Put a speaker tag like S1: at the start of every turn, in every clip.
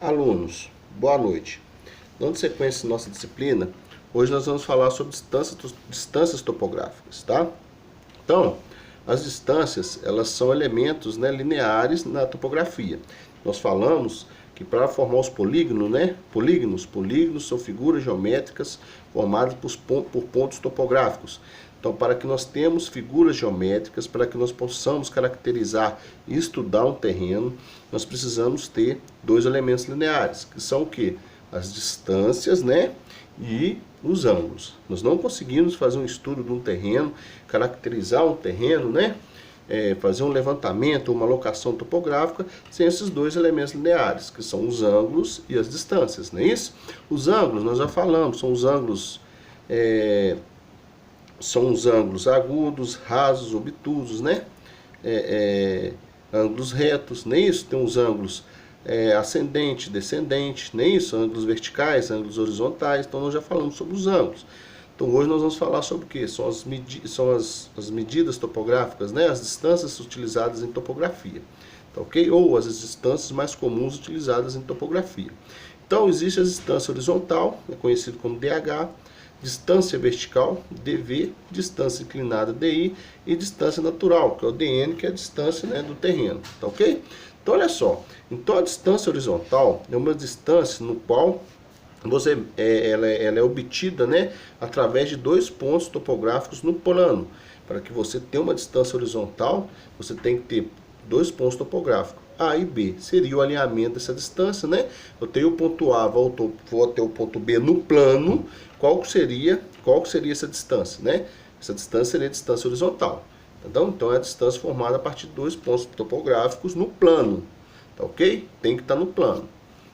S1: Alunos, boa noite. Dando sequência em nossa disciplina, hoje nós vamos falar sobre distâncias topográficas, tá? Então, as distâncias, elas são elementos, né, lineares na topografia. Nós falamos que para formar os polígonos, né, polígonos são figuras geométricas formadas por pontos topográficos. Então, para que nós tenhamos figuras geométricas, para que nós possamos caracterizar e estudar um terreno, nós precisamos ter dois elementos lineares, que são o quê? As distâncias, né, e os ângulos. Nós não conseguimos fazer um estudo de um terreno, caracterizar um terreno, né, fazer um levantamento, uma locação topográfica, sem esses dois elementos lineares, que são os ângulos e as distâncias, não é isso? Os ângulos, nós já falamos, são os ângulos agudos, rasos, obtusos, né? Ângulos retos, nem isso? Tem os ângulos ascendente, descendente, nem isso? Ângulos verticais, ângulos horizontais. Então nós já falamos sobre os ângulos. Então hoje nós vamos falar sobre o que? São as medidas topográficas, né? As distâncias utilizadas em topografia, tá ok? Ou as distâncias mais comuns utilizadas em topografia. Então existe a distância horizontal, é conhecido como DH, distância vertical, dV, distância inclinada, DI, e distância natural, que é o DN, que é a distância, né, do terreno, tá ok? Então olha só, então a distância horizontal é uma distância no qual ela é obtida, né, através de dois pontos topográficos no plano. Para que você tenha uma distância horizontal, você tem que ter dois pontos topográficos, A e B. Seria o alinhamento dessa distância, né? Eu tenho o ponto A, vou até o ponto B no plano. Qual que seria essa distância, né? Essa distância seria a distância horizontal. Então é a distância formada a partir de dois pontos topográficos no plano, tá ok? Tem que estar no plano.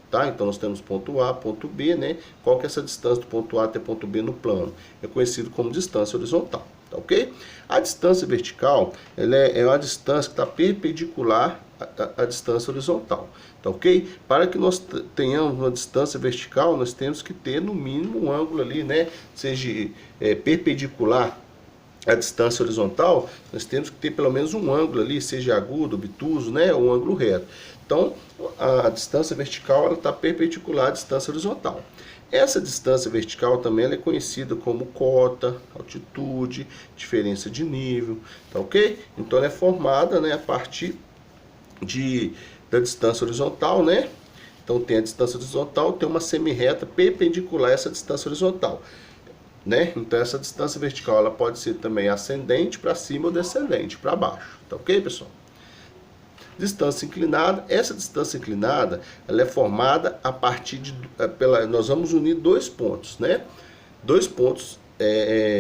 S1: Tá? Então nós temos ponto A, ponto B, né? Qual que é essa distância do ponto A até ponto B no plano? É conhecido como distância horizontal, tá ok? A distância vertical, ela é uma distância que está perpendicular à distância horizontal, tá ok? Para que nós tenhamos uma distância vertical, nós temos que ter no mínimo um ângulo ali, né? Seja perpendicular à distância horizontal, nós temos que ter pelo menos um ângulo ali, seja agudo, obtuso, né? Ou um ângulo reto. Então, a distância vertical está perpendicular à distância horizontal. Essa distância vertical também ela é conhecida como cota, altitude, diferença de nível, tá ok? Então ela é formada, né, a partir da distância horizontal, né? Então tem a distância horizontal, tem uma semirreta perpendicular a essa distância horizontal, né? Então essa distância vertical ela pode ser também ascendente para cima ou descendente para baixo, tá ok, pessoal? Distância inclinada, essa distância inclinada, ela é formada a partir nós vamos unir dois pontos, né? Dois pontos,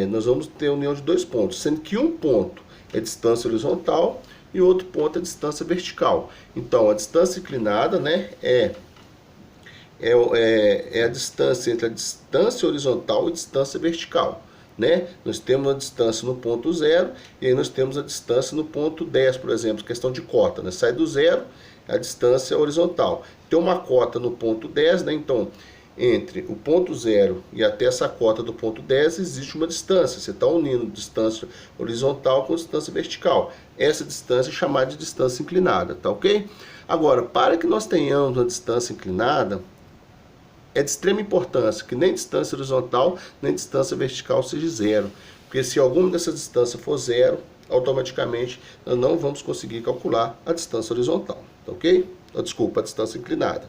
S1: nós vamos ter a união de dois pontos, sendo que um ponto é distância horizontal e outro ponto é distância vertical. Então, a distância inclinada, né, é a distância entre a distância horizontal e a distância vertical, né? Nós temos a distância no ponto 0 e aí nós temos a distância no ponto 10, por exemplo, questão de cota, né? Sai do 0, a distância horizontal. Tem uma cota no ponto 10, né? Então, entre o ponto 0 e até essa cota do ponto 10 existe uma distância. Você está unindo distância horizontal com distância vertical. Essa distância é chamada de distância inclinada, tá ok? Agora, para que nós tenhamos uma distância inclinada, é de extrema importância que nem distância horizontal, nem distância vertical seja zero. Porque se alguma dessas distâncias for zero, automaticamente nós não vamos conseguir calcular a distância horizontal, tá ok? Desculpa, a distância inclinada.